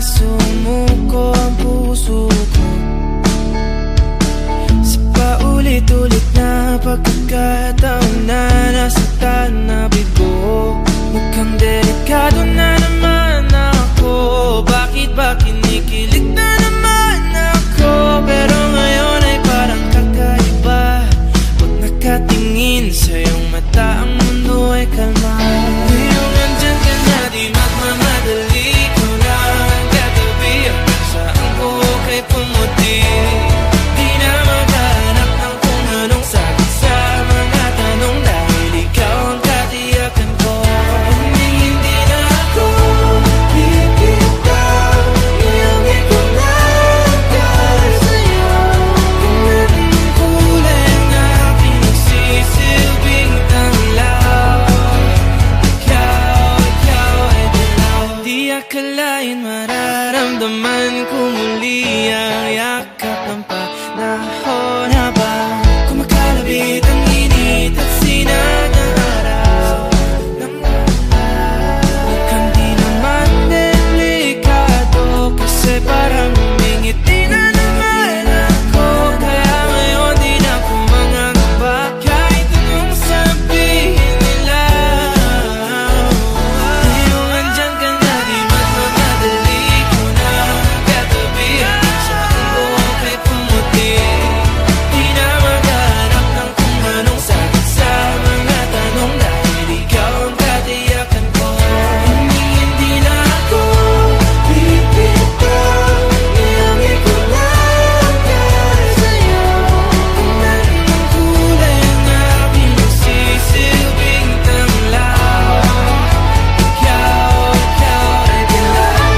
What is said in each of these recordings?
sumuko ang puso ko sa paulit-ulit na pagkakataon na nasaktan na bigo. Mukhang delikado na naman ako. Bakit ba kinikilig na naman ako? Pero ngayon ay parang kakaiba. Pag nakatingin sa iyong mata, ang mundo ay kalma. Ngayong nandyan ka na, di magmamadali. Ikaw lang ang katabi, hanggang saan buhok ay pumuti. Di na maghanap ng kung anong sagot sa mga tanong, dahil ikaw ang katiyakan ko. Hindi na ako bibitaw, ngayong ikaw na dahil sa'yo. Kung anong kulay ang aking nagsisilbing tanglaw, ikaw ay dilaw. Di akalain mararamdaman ko muli ang yakap ng panahon habang kumakalabit ang init at sinag ng araw. Mukhang di naman delikado, kasi parang humingiti na naman ako. Kaya ngayon di na ako mangangamba, kahit anong sabihin nila. Ngayong andyan ka na, di magmamadali. Ikaw na ang katabi, hanggang saan buhok ay pumuti. Di na maghanap ng kung anong sagot sa mga tanong, dahil ikaw ang katiyakan ko. Hindi na ako bibitaw, ngayong ikaw lang dahil sa'yo. Kung anong kulay ang aking nagsisilbing tanglaw, ikaw ay dilaw.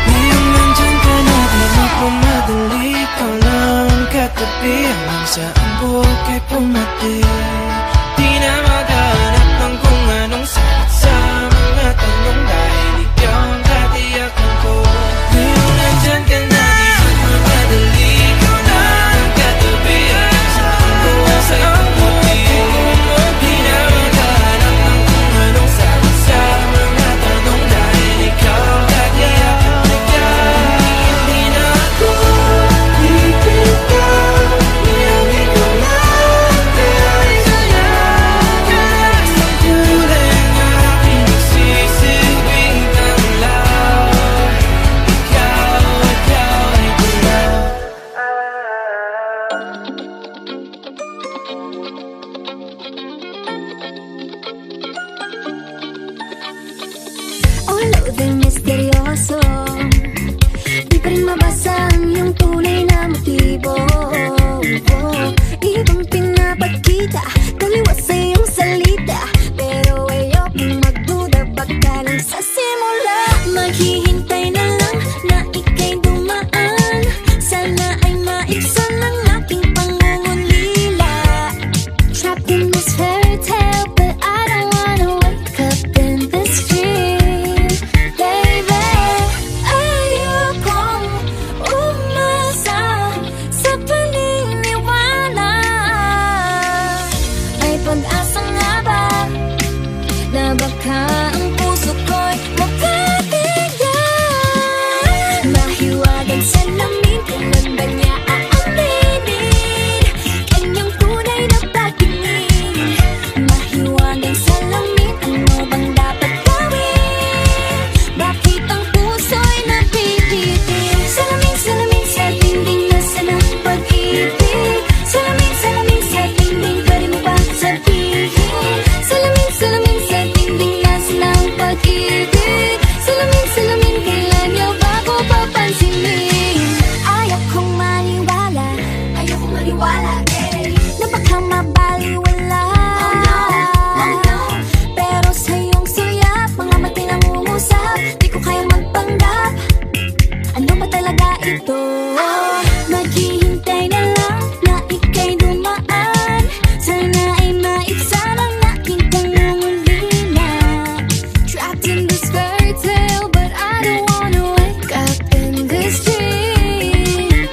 Ngayong nandyan ka na, di magmamadali. Ikaw lang ang katabi, hanggang saan buhok ay pumati. Di na maghanap ng kung anong sagot sa mga tanong, dahil ikaw ang katiyakan ko. Ngayong nandyan ka na, di magmamadali. Ikaw lang ang katabi, hanggang saan buhok ay pumati. Di na maghanap ng kung anong sagot sa mga tanong, dahil ikaw ang katiyakan ko. Hindi na ako bibitaw, ngayong ikaw lang dahil sa'yo. Ang kulay ang aking nagsisilbing tanglaw, ikaw ay dilaw. Although they're misteryoso, di pa rin mabasa ang iyong tunay na motibo. Ibang pinapakita, taliwas sa iyong salita, pero ayokong magduda, baka lang sa simula. Maghihintay na lang na ika'y dumaan, sana ay maibsan ang aking pangungulila. Trapped in this fairy tale, but I don't wanna wake up in this dream, baby. Ayokong umasa sa paniniwala. Ay pag-asa nga ba na baka ang puso ko'y makatigan? Mahiwagang salamin, kailan ba niya aaminin kanyang tunay na pagtingin? Mahiwagang salamin, ano bang dapat gawin? Bakit ang puso'y napipitin? Salamin, salamin sa dingding, nasaan ang pag-ibig? Salamin, salamin sa dingding, pwede mo ba sabihin? Salamin, salamin sa dingding, nasaan ang pag-ibig? Salamin, salamin, kailan niyo ba ko papansinin? Ayokong maniwala, na baka mabaliwala. Pero sa iyong sulyap, mga mati nangungusap, di ko kayang magpanggap. Ano ba talaga ito? Maghihintay na lang na ika'y dumaan, sana ay maibsan ang aking pangungulila. Trapped in this fairy tale, but I don't wanna wake up in this dream,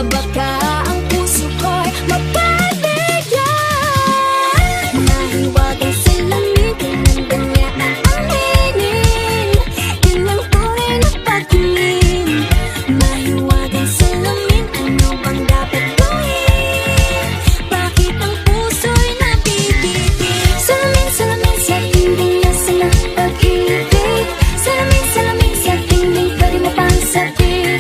na baka ang puso ko'y mapabigyan. Mahiwagang salamin, tinanda niya ang aminin. Yun ang tunay na pagtingin. Mahiwagang salamin, ano bang dapat gawin? Bakit ang puso'y nabibitin? Salamin, salamin sa dingding, nasa na pag-ibig. Salamin, salamin sa dingding, pwede mo pang sabihin.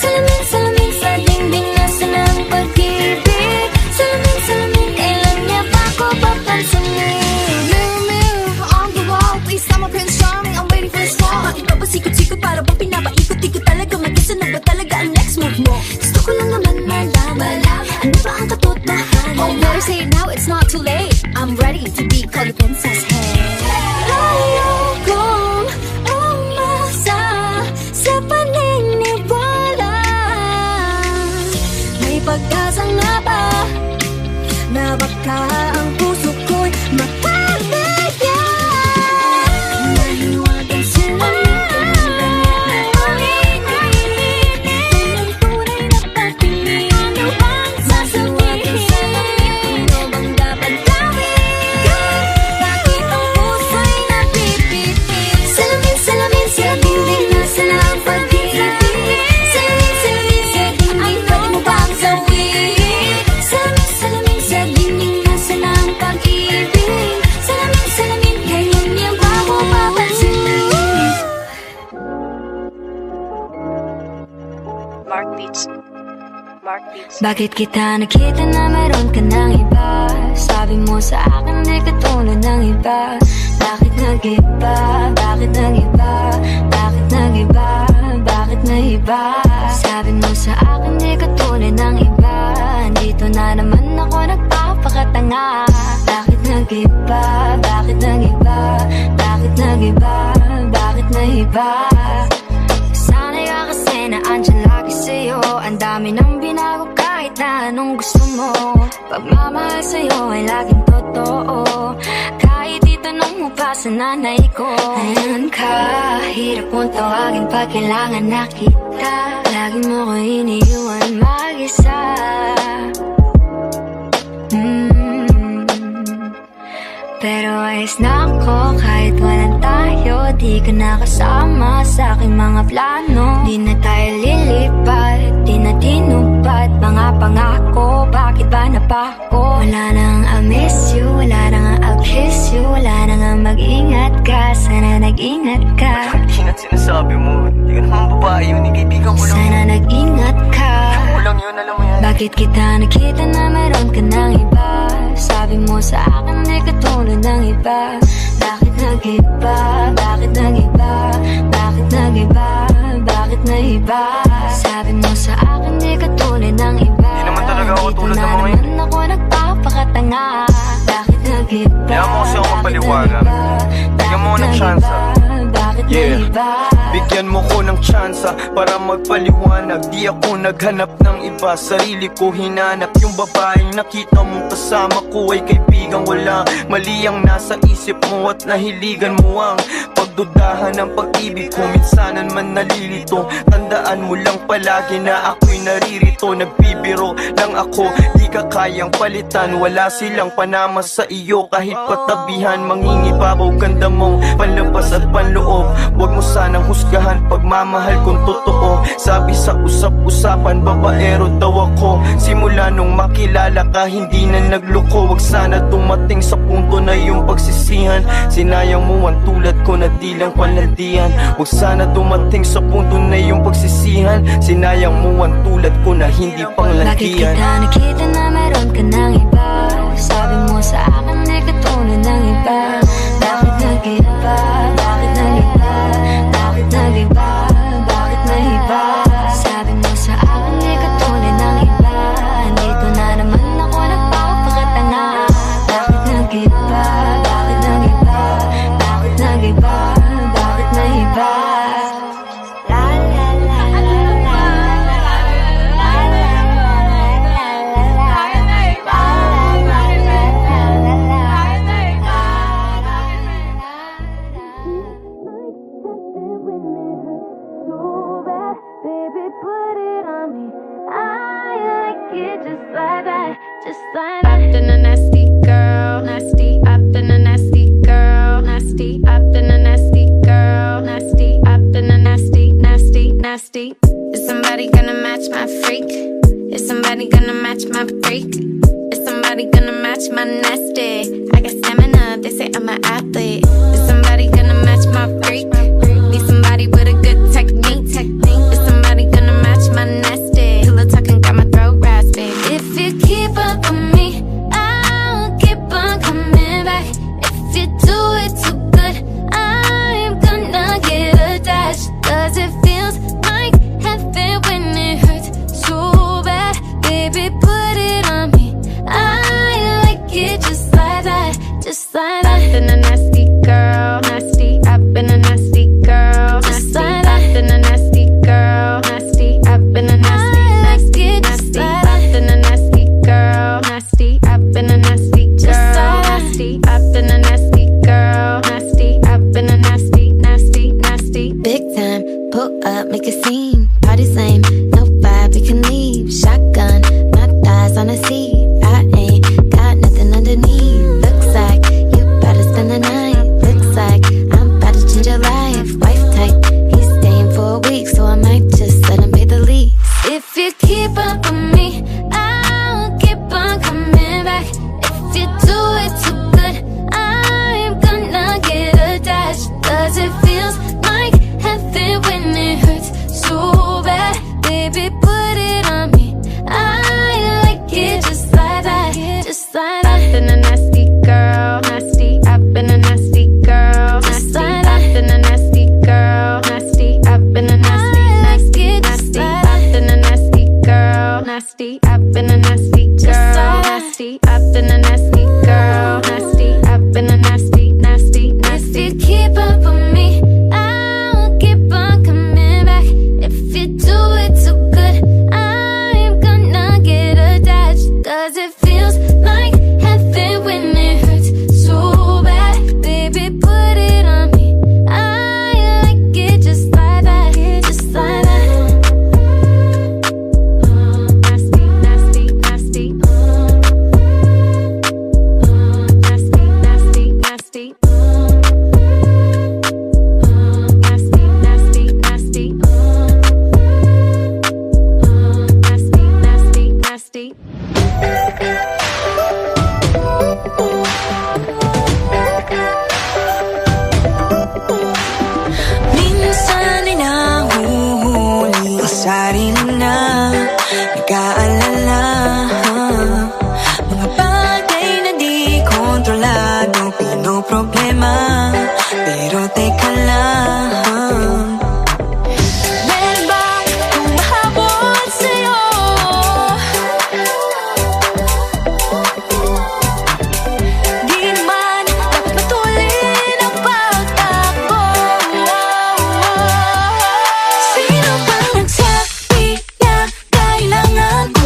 Salamin, salamin sa dingding, nasa na ang pag-ibig. Salamin, salamin, kailan niya pa ako papansinin? Mirror, mirror on the wall, please tell my Prince Charming, I'm waiting for a small. Bakit ba pasikot-sikot para bang pinapaikot-ikot talaga? Mag-isa na ba talaga ang next move mo? Gusto ko lang naman malaman, ano ba ang katotohanan? Oh, better say it now, it's not too late. I'm ready to be called a princess, hey. Ayokong umasa sa paniniwala. May pag-asa nga ba na baka ang puso ko'y mapabigyan? Mahiwagang salamin, tinanda niya ang aminin. Yun ang tunay na pagtingin. Ano bang sasabihin? Ano bang dapat gawin? Bakit ang puso'y nabibitin? Salamin, salamin sa dingding, nasa na ang pag-ibig. Salamin, salamin sa dingding, pwede mo bang gawin? Salamin, salamin sa dingding, nasa na ang pag-ibig. Salamin, salamin, ngayon niya ba ako papansinin? Mark Beats. Mark Beats. Bakit kita nakita na meron ka ng iba? Sabi mo sa akin di ka tulad ng iba. Bakit nag-iba? Bakit nag-iba? Bakit nag-iba? Bakit nag-iba? Sabi mo sa akin di ka tulad ng iba. Dito na naman ako nagpapakatanga. Bakit nag-iba? Bakit nag-iba? Bakit nag-iba? Bakit nag-iba? Sana'y ka kasi na andyan lagi sa'yo. Ang dami nang binago kahit na anong gusto mo. Pagmamahal sa'yo ay laging totoo. Kahit itanong mo pa sa nanay ko. Ayan ka, hirap mong tawagin pag kailangan nakita. Lagi mo ko iniiwan mag-isa. Pero ayos na ako kahit walang tayo. Di ka nakasama sa aking mga plano. Di na tayo lilipat, di na tinupad mga pangako. Bakit ba napako? Wala nang I'll miss you, wala nang I'll kiss you. Wala nang mag-ingat ka, sana nag-ingat ka. Ingat sinasabi mo, di ka naman babae yun, kaibigan ko lang. Sana nag-ingat ka. Ako lang yun, alam mo yan. Bakit kita nakita na meron ka ng iba? Sabi mo sa akin di ka tulad ng iba. Bakit nag-iba? Bakit nag-iba? Bakit nag-iba? Bakit nag-iba? Sabi mo sa akin di ka tulad ng iba. Di naman talaga ako tulad ng mga Dito na naman ako nagpapakatanga. Bakit nag-iba? Kaya mo kasi ako magpaliwanag. Bigyan mo ng tsansa. Bakit Yeah. nag-iba? Bigyan mo ko ng tsansa para magpaliwanag. Di ako naghanap ng iba, sarili ko hinanap. Yung babaeng nakita mong kasama ko ay kaibigan. Wala mali ang nasa isip mo at nahiligan mo ang pagdudahan ng pag-ibig ko. Minsanan man nalilito, tandaan mo lang palagi na ako'y naririto. Nagbibiro lang ako, di ka kayang palitan. Wala silang panama sa iyo kahit patabihan. Mangingibabaw ganda mong panlabas at panloob. Huwag mo sanang husgahan pagmamahal kung totoo. Sabi sa usap-usapan, babaero daw ako. Simula nung makilala ka, hindi na nagloko. Huwag sana dumating sa punto na yung pagsisihan. Sinayang mo ang tulad ko na di lang palandian. Huwag sana dumating sa punto na yung pagsisihan. Sinayang mo ang tulad ko na hindi pang Bakit landian. kita nakita na meron ka ng iba? Sabi mo sa akin di ka tulad ng iba. Bakit nag-iba? Bakit nag-iba? Bakit nag-iba? Bakit nag-iba? Sabi mo sa akin di ka tulad ng iba. Dito na naman ako nagpapakatanga. Bakit nag-iba? Bakit nag-iba? Bakit nag-iba? Bakit nag-iba? La la la la la Baby, put it on me. just like that. Up in a nasty girl, nasty. Up in a nasty girl, nasty. Up in a nasty girl, nasty. Up in a nasty, nasty, nasty. Is somebody gonna match my freak? Is somebody gonna match my freak? Is somebody gonna match my nasty? I got stamina, they say I'm an athlete. Is somebody gonna match my freak? Need somebody with a good technique. Is somebody gonna match my nasty? Pillow talking got my throat raspy. If you keep up with me, I'll keep on coming back. If you do it too good, I'm gonna get attached. Cause it feels like heaven when it hurts so bad. Baby, put it on me. I like it just like that, just like that. Up in a nasty girl, nasty. Up in a nasty girl, nasty. Up in a nasty girl, nasty. Up in a nasty, nasty, nasty. Up in a nasty girl, nasty. Up in a nasty girl, nasty. Up in a nasty girl, nasty. Up in a nasty, nasty, nasty. Big time, pull up, make a scene. Party's lame, no vibe, we can leave. Shotgun, my thighs on the seat. I ain't got nothing underneath. Looks like you about to spend the night. Looks like I'm about to change your life. Wife type, he's staying for a week, so I might just let him pay the lease. If you keep up with me, I'll keep on coming back. If you do it too good, I'm gonna get attached. Cause it feels like heaven when it hurts so bad. Baby, put it on me. I like it just like that, just like that. Up in a nasty girl, nasty. Up in a nasty girl, nasty. Up in a nasty girl, nasty. Up in a nasty, nasty, nasty. Up in a nasty girl, nasty. Up in a nasty girl, nasty. Up in a nasty girl, nasty. Up in a nasty, nasty, nasty. If you keep up with me, I'll keep on coming back. If you do it too good, I'm gonna get attached. Cause it feels like heaven when it hurts so bad. Baby, put it on me. I like it just like that, just like that. Nasty, nasty, nasty. Nasty, nasty, nasty. Nasty, nasty, nasty. Nasty, nasty, nasty. Minsan ay nahuhuli ang sarili na nag-aalala. Mga bagay na di kontrolado, pinoproblema. Pero teka lang, meron bang humahabol sa'yo? Di naman dapat matulin ang pagtakbo. Sino bang nagsabi na kailangan ko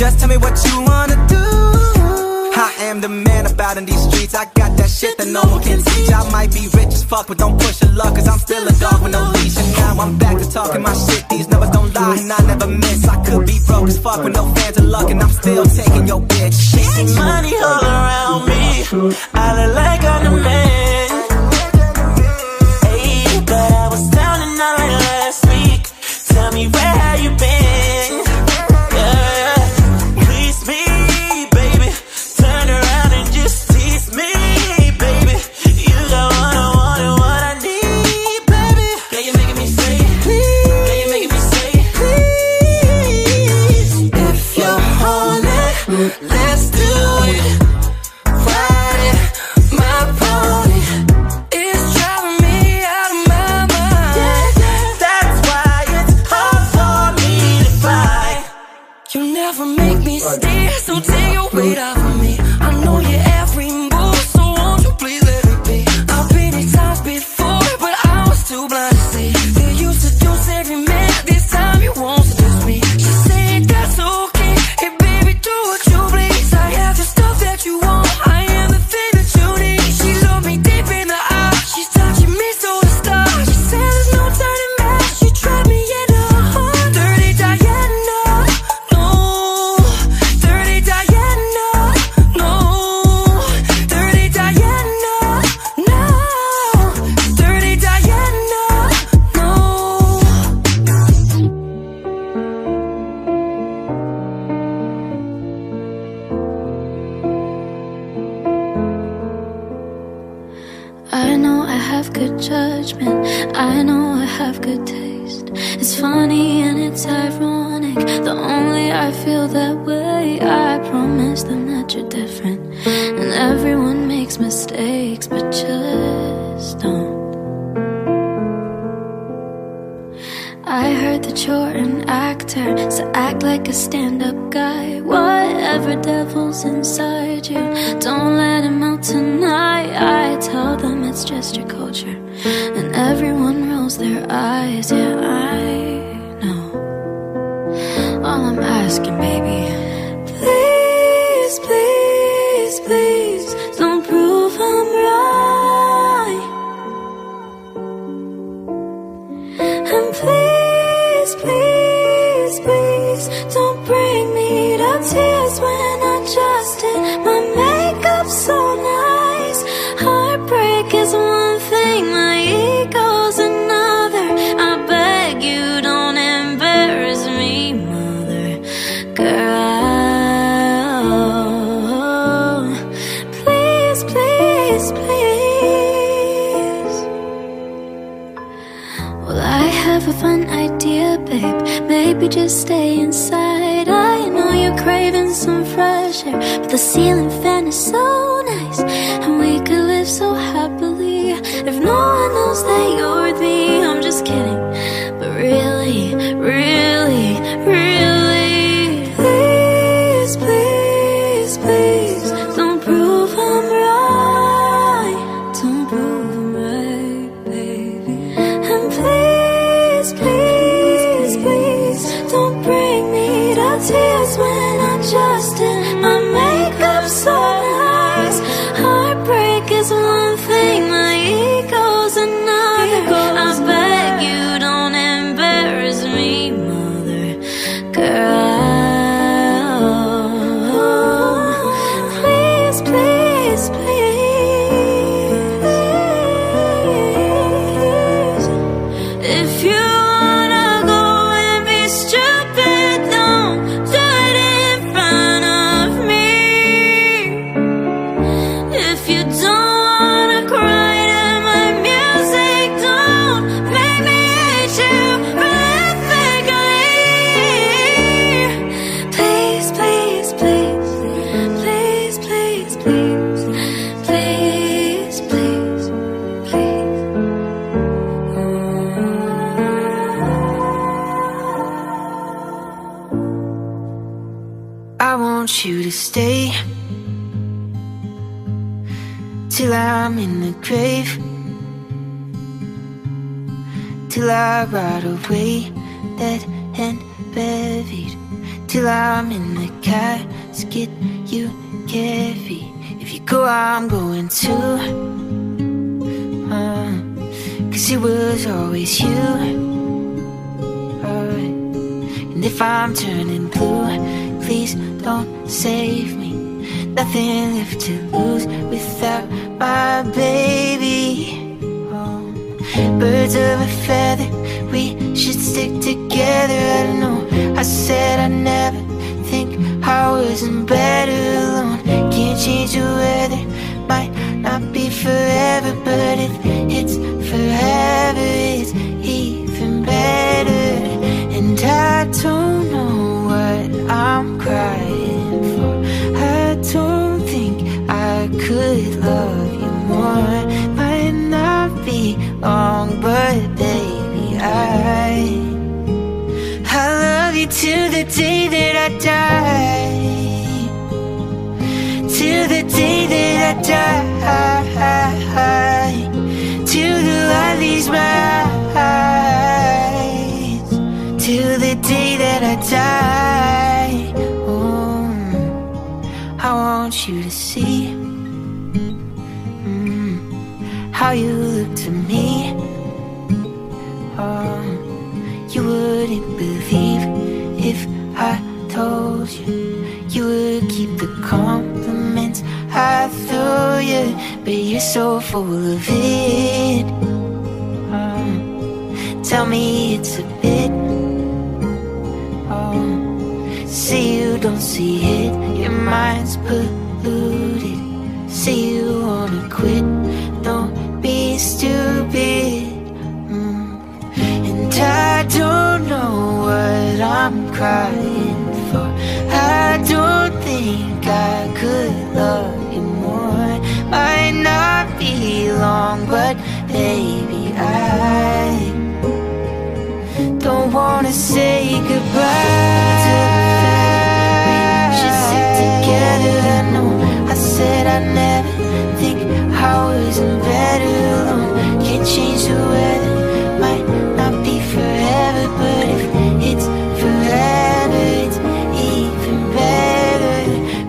Just tell me what you wanna do. I am the man about in these streets. I got that shit that no one can teach. I might be rich as fuck, but don't push your luck, cause I'm still a dog with no leash. And now I'm back to talking my shit. These numbers don't lie, and I never miss. I could be broke as fuck with no fans or luck, and I'm still taking your bitch. See money all around me, I look like I'm the man. Hey, but I was down and out like last week. Tell me where have you been? Yeah, please me, baby. Turn around and just tease me, baby. You got what I need, baby. Yeah, you're making me say please. Yeah, you're making me say please. If you're on it, let's do it. Ride it, my pony. It's driving me out of my mind. That's why it's hard for me to fight. You never make me stay, so take your weight off of me. I know your every move, so won't you please let it be. I've been here times before, but I was too blind to see. They used to seduce every man, this time you won't seduce me. She said that's okay, hey baby do what you please. I have the stuff that you want, I am the thing that you need. She looked me deep in the eye, she's touching me so the stars. She said there's no turning back, she trapped me in her heart. Dirty Diana, no. Dirty Diana, no. Dirty Diana, no. Dirty Diana, no. I know I have good judgment, I know I have good taste. It's funny and it's ironic, the only I feel that way. I promise them that you're different, and everyone makes mistakes, but just don't. I heard that you're an actor, so act like a stand-up guy. Whatever devil's inside you, don't let him out tonight. I tell them it's just your culture, and everyone rolls their eyes. Yeah, I know. All I'm asking, baby, please, please, please, don't prove I'm right. And please, please, please, don't bring me to tears when I just did my makeup so nice. Heartbreak is one thing, my ego's another. I beg you, don't embarrass me, mother. Girl, please, please, please. Well, I have a fun idea, babe. Maybe just stay inside. I know you're craving some fresh air, but the ceiling fan is so nice, and we could live so happily if no one knows that you're with me. I'm just kidding, but really, really, really, please, please, please, don't prove I'm right. Don't prove I'm right, baby. And please, please, please, don't bring me to tears when I just did my makeup so nice. Heartbreak is one thing, my ego's another. I beg you, don't embarrass me, mother. Girl, please, please, please. If you wanna go and be stupid, don't do it in front of me. If you don't wanna cry to my music, don't make me hate you prolifically. Please, please, please, please, please, please, please, please, please. I want you to stay till I'm in the grave, till I rot away, dead and buried, till I'm in the casket. You carefree. If you go, I'm going too. 'Cause it was always you. And if I'm turning blue, please don't save me. Nothing left to lose without my baby. Birds of a feather, we should stick together. I don't know, I said I never think I wasn't better alone. Can't change the weather, might not be forever, but if it's forever, it's even better. And I don't know what I'm crying for. I don't think I could love you more. Might not be long, but baby, I love you till the day that I die. Till the day that I die. Till the light leaves my eyes. Till the day that I die. Oh, I want you to see how you look to me. Oh, you wouldn't believe if I told you. You would keep the compliments I throw you, but you're so full of it. Tell me it's a bit. Say you don't see it, your mind's polluted. Say you wanna quit, don't be stupid. And I don't know what I'm crying for. I don't think I could love you more. Might not be long, but baby, I don't wanna say goodbye. We should stick together. I know I said I'd never think I wasn't better alone. Can't change the weather, might not be forever, but if it's forever, it's even better.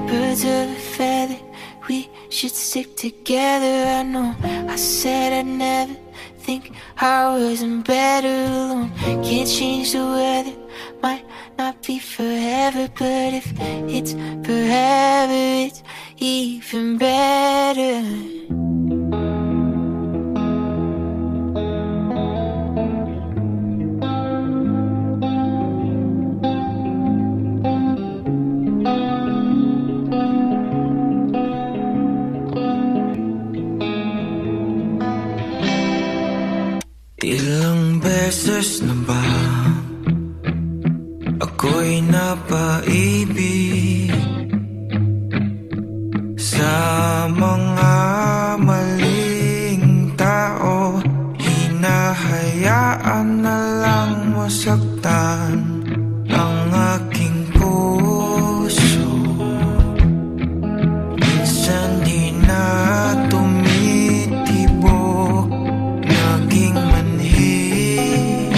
Birds of a feather, we should stick together. I know I said I'd never think I wasn't better alone. Can't change the weather, might not be forever, but if it's forever, it's even better. Ilang beses na ba ako'y napaibig sa mga maling tao? Hinahayaan na lang masaktan ang aking puso. Minsan di na tumitibok, naging manhid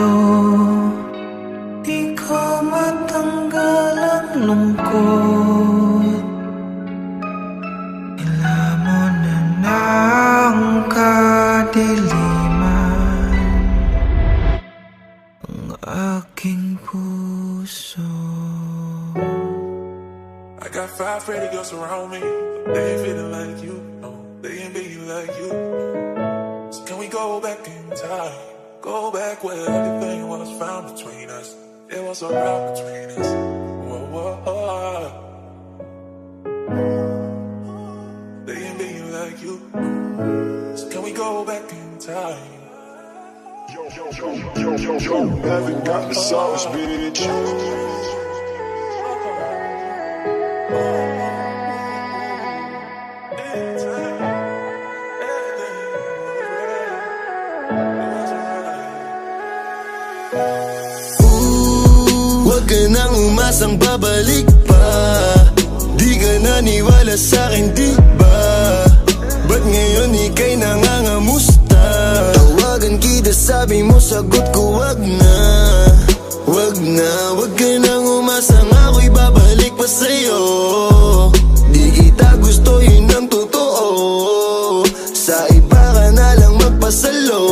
ito, di ko matanggal ang lungkot. Ilamon na ng kadiliman ang aking puso. I got 5 pretty girls around me, but they ain't feeling like you. No, they ain't being like you. So can we go back in time? Go back where everything was found between us. There was a rock between us. Whoa, whoa, whoa. They ain't being like you. So can we go back in time? Haven't got the sauce, bitch. Huwag ka nang umasang babalik pa. Di ka naniwala sa'kin, di ba? Ba't ngayon ika'y nangangamusta? Tawagan kita, sabi mo, sagot ko wag na. Wag na, wag ka nang umasang ako'y babalik pa sa'yo. Di kita gusto, yun ang totoo. Sa iba ka na lang magpasalo.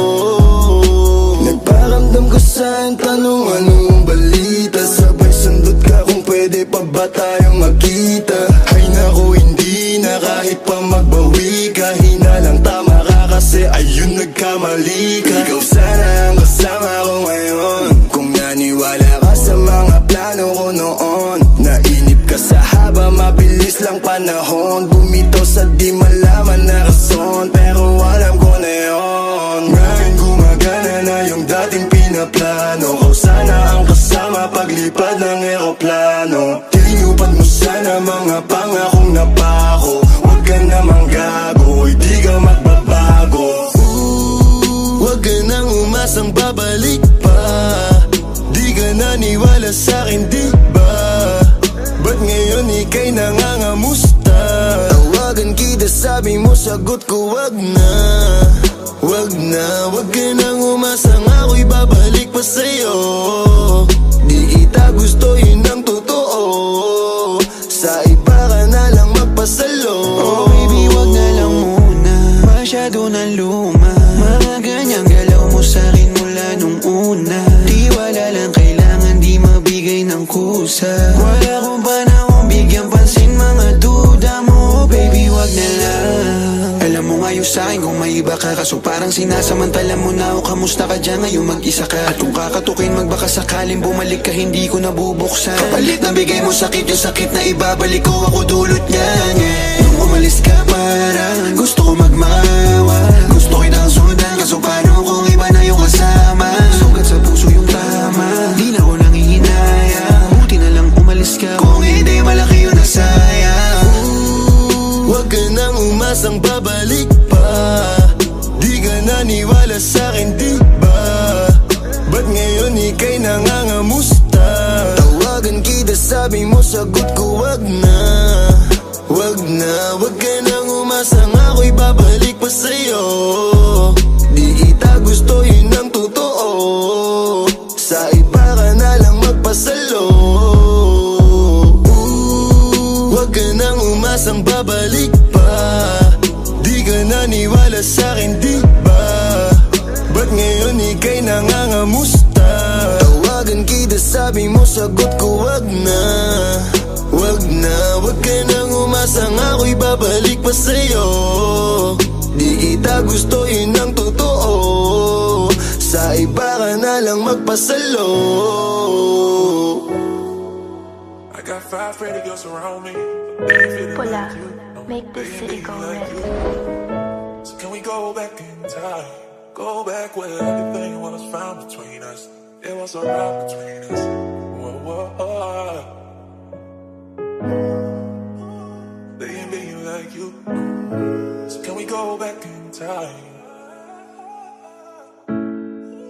Nagparamdam ko sa'yo, tanong anong balita. Sabay sundot ka kung pwede pa ba tayong magkita. Ay naku, hindi na kahit pa magbawi ka. Hinalang tama ka kasi ayun nagkamali ka. Ikaw sana ang kasama ko ngayon. Kung naniwala ka sa mga plano ko noon. Nainip ka sa haba, mabilis lang panahon. Bumitaw sa di malaman na rason, pero alam ko na yun. Ngayon gumagana na yung dating pinaplano ko. Sana ang kasama paglipad ng eroplano. Tinupad mo sana mga pangakong napako. Huwag ka namang gago, hindi ka magbabago. Huwag ka nang umasang babalik pa. Di ka naniwala sa'kin, di ba? Ba't ngayon ika'y nangangamusta? Tawagan kita, sabi mo, sagot ko wag na. Wag na, wag ka nang umasang ako'y babalik pa sa'yo. Di kita gusto, yun ang totoo. Sa iba ka na lang magpasalo. Oh baby, wag na lang muna, masyado na luma. Mga ganyang galaw mo sa'kin mula nung una. Tiwala lang kailangan, di mabigay ng kusa. Wala kong panahon bigyan pansin mga duda mo. Baby, wag na lang. Alam mo ngayon sa'kin kung may iba ka, kaso parang sinasamantala mo na ako. Kamusta ka dyan ngayon, mag-isa ka? At kung kakatukin magbaka sakaling bumalik ka, hindi ko nabubuksan. Kapalit na bigay mo sakit, yung sakit na ibabalik ko, ako dulot niyan, yeah. Nung umalis ka parang gusto ko magmawa. Gusto kitang sundan, kaso paano kung iba na yung kasama? Sugat sa puso yung tama, di na ko nangihinaya. Buti na lang umalis ka, kung hindi malaki yung nasayang. Huwag ka nang umasang babalik pa. Di ka naniwala sa'kin, di ba? Ba't ngayon ika'y nangangamusta? Tawagan kita, sabi mo, sagot ko wag na. Wag na, wag ka nang umasang ako'y babalik pa sa'yo. Di kita gusto, yun ang totoo. Sa iba ka na lang magpasalo. Huwag ka nang umasang babalik pa. Di ka naniwala sa'kin, di ba? Ba't ngayon ika'y nangangamusta? Tawagan kita, sabi mo, sagot ko wag na. Wag na, wag ka nang umasang ako'y babalik pa sa'yo. Di kita gusto, yun ang totoo. Sa iba ka na lang magpasalo. I got 5 pretty girls around me, but they ain't feeling Pula, like you. No, make they this ain't city being go like red. you. So can we go back in time? Go back where everything was found between us. There was a rock between us. Whoa, whoa, whoa. They ain't being like you. So can we go back in time?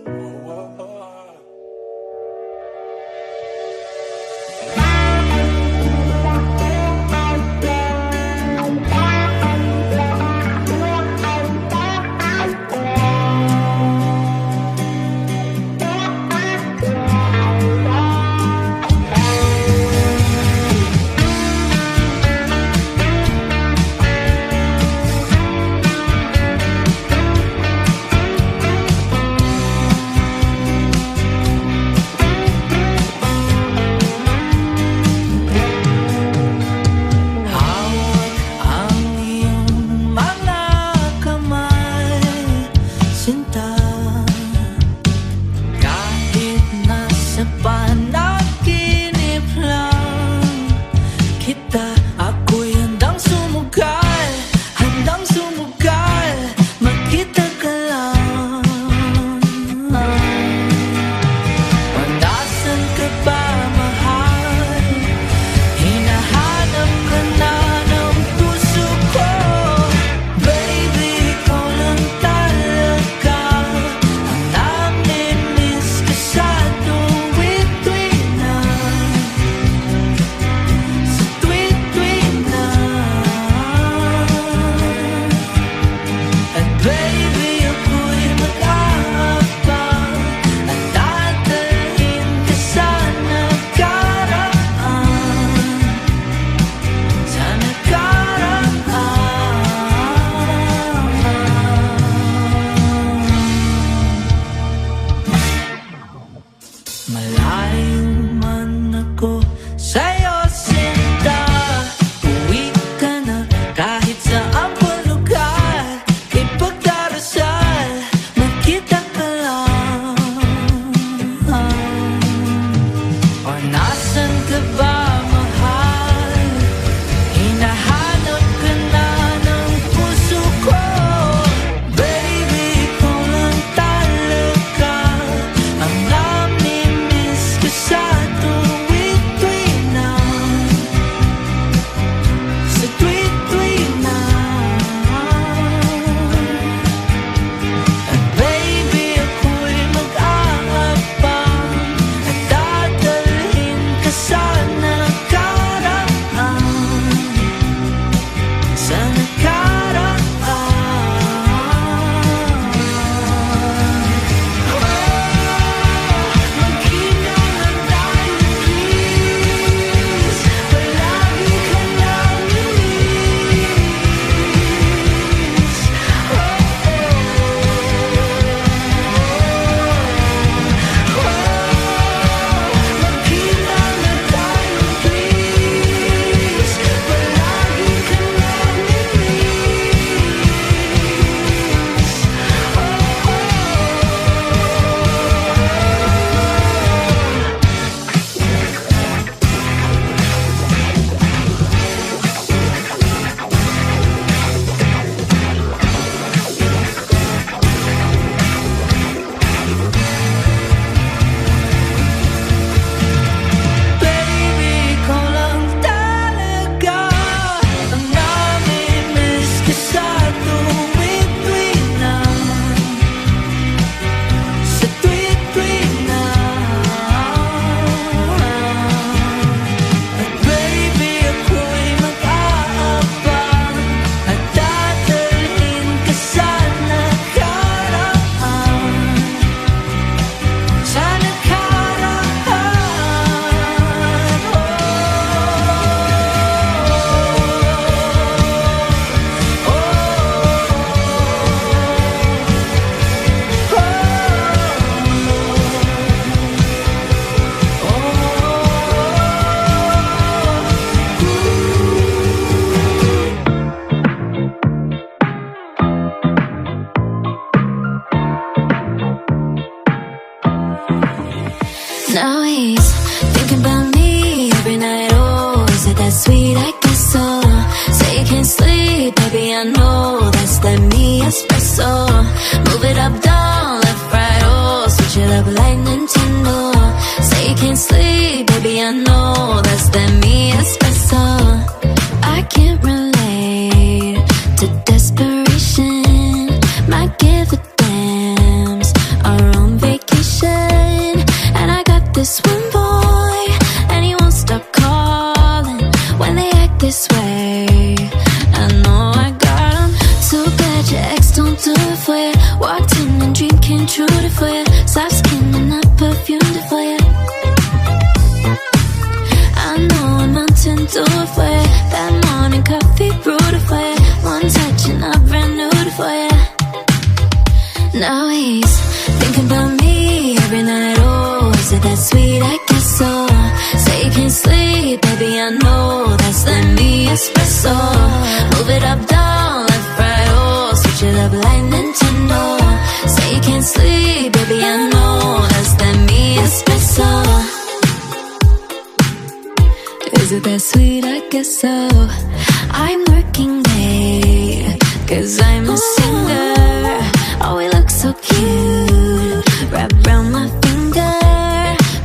Whoa, whoa, whoa. Malayo man ako sa'yo, sinta. Uwi ka na kahit saan pa lugar. Ipagdarasal, magkita ka lang. O nasan ka ba, mahal? Hinahanap ka na ng puso ko. Baby, ikaw lang talaga ang namimiss ko sa tuwid-tuwid na. Sa tuwid-tuwid na. At baby, ako'y mag-aabang at dadalhin ka sa nakaraan. Sa nakaraan. Magkita lang tayo, please. Palagi ka namimiss. Magkita lang tayo, please. Palagi ka Baby, ikaw lang talaga ang namimiss ko sa tuwid-tuwid na. Sa tuwid-tuwid na. At baby, ako'y mag-aabang at dadalhin ka sa nakaraan. Sa nakaraan. Now he's thinking about me every night. Oh, is it that sweet? I guess so. Say you can't sleep, baby, I know that's that me espresso. Move it up, down, left, right, oh, switch it up like Nintendo. Say you can't sleep, baby, I know that's that me espresso. I can't relate to desperation. Might give a damns our own vacation. And I got this one boy, and he won't stop calling when they act this way. I know I got him. So glad your ex don't do it for you. Walked in and dream came true to for you. Soft skin and not perfumed it for you. I know a mountain do it for you. That morning coffee brewed it for you. One touch and I brand new it for you. Now he's thinking about me every night. Oh, is it that sweet? I guess so. Say you can't sleep, baby, I know that's that me espresso. Move it up, down, left, right, oh, switch it up like Nintendo. Say you can't sleep, baby, I know that's that me espresso. Is it that sweet? I guess so. I'm working late, 'cause I'm a singer. Oh, we look so cute, wrap around my finger.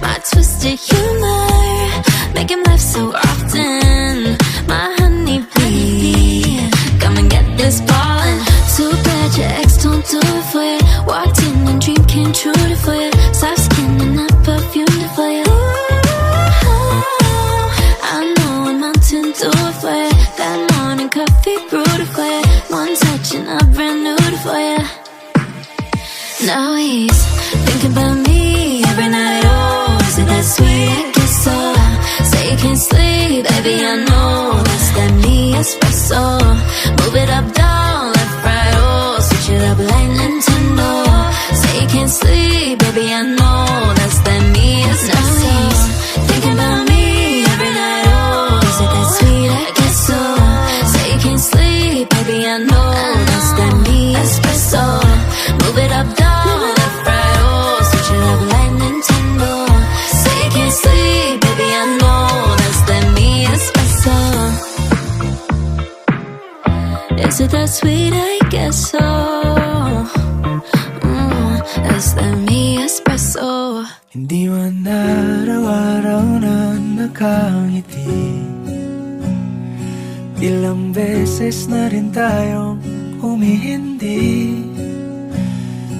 My twisted humor, make him laugh so often. My honey bee, come and get this ballin'. Too bad your ex don't do it for you. Walked in and dream came true to for you. Soft skin and not perfumed it for you. I know a mountain do it for you. That morning coffee brewed it for you. One touch and I brand new it for you. Now he's thinking about me every night. Oh, is it that sweet? I guess so. Say you can't sleep, baby, I know that's that me espresso. Move it up, down, left, right, oh, switch it up like Nintendo. Say you can't sleep, baby, I know that's that me espresso. sweet, I guess so. As the me espresso. Hindi man araw-araw na nakangiti. Ilang beses na rin tayong humihindi.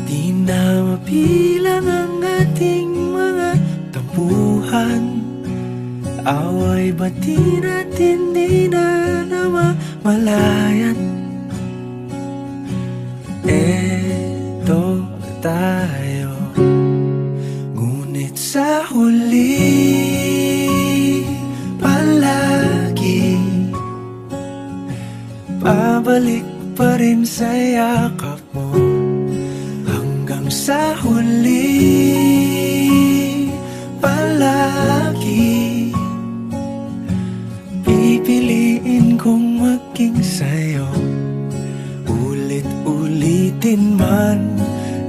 Di na mapilang ang ating mga tampuhan. Away bati natin di na namamalayan. Eto tayo, ngunit sa huli palagi babalik pa rin sa yakap mo. Hanggang sa huli palagi pipiliin kong maging sa'yo. Ulit-ulitin man,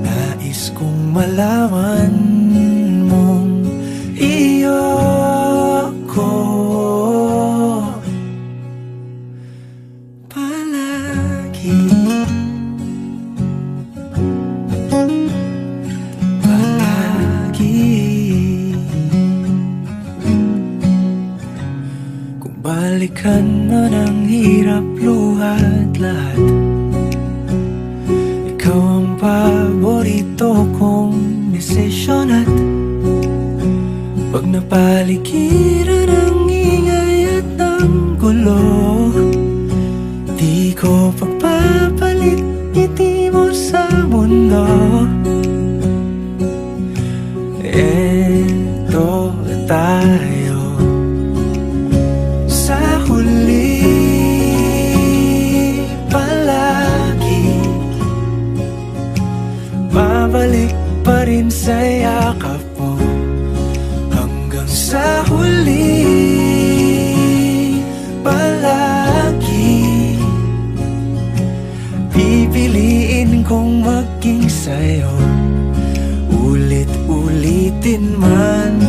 nais kong malaman mong iyo ko palagi. Palagi. Kung balikan man ang hirap, luhat lahat, ikaw ang paborito kong desisyon. At pag napaligiran ang ingay at ang gulo, di ko pagpapalit ngiti mo sa mundo. Eto tayo sa huli palagi, babalik pa rin sa yakap mo. Hanggang sa huli palagi pipiliin kong maging sa'yo. Ulit-ulitin man,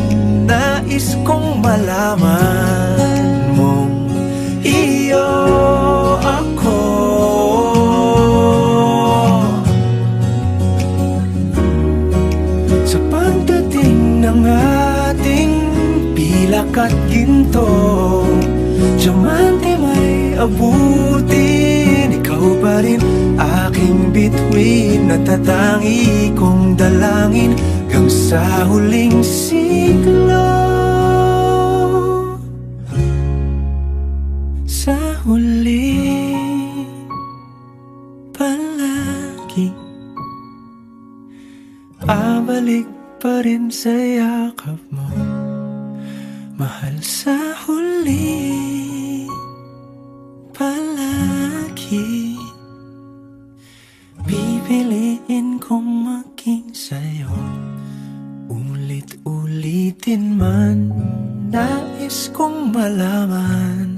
nais kong malaman mong iyo ako. Sa pagdating ng ating pilak at ginto, diamante may abutin, ikaw pa rin aking bituin. Natatangi kong dalangin hanggang sa huling siglo. Sa huli palagi babalik pa rin sa yakap mo, mahal. Sa huli palagi pipiliin kong maging sa'yo. Ulit-ulitin man, nais kong malaman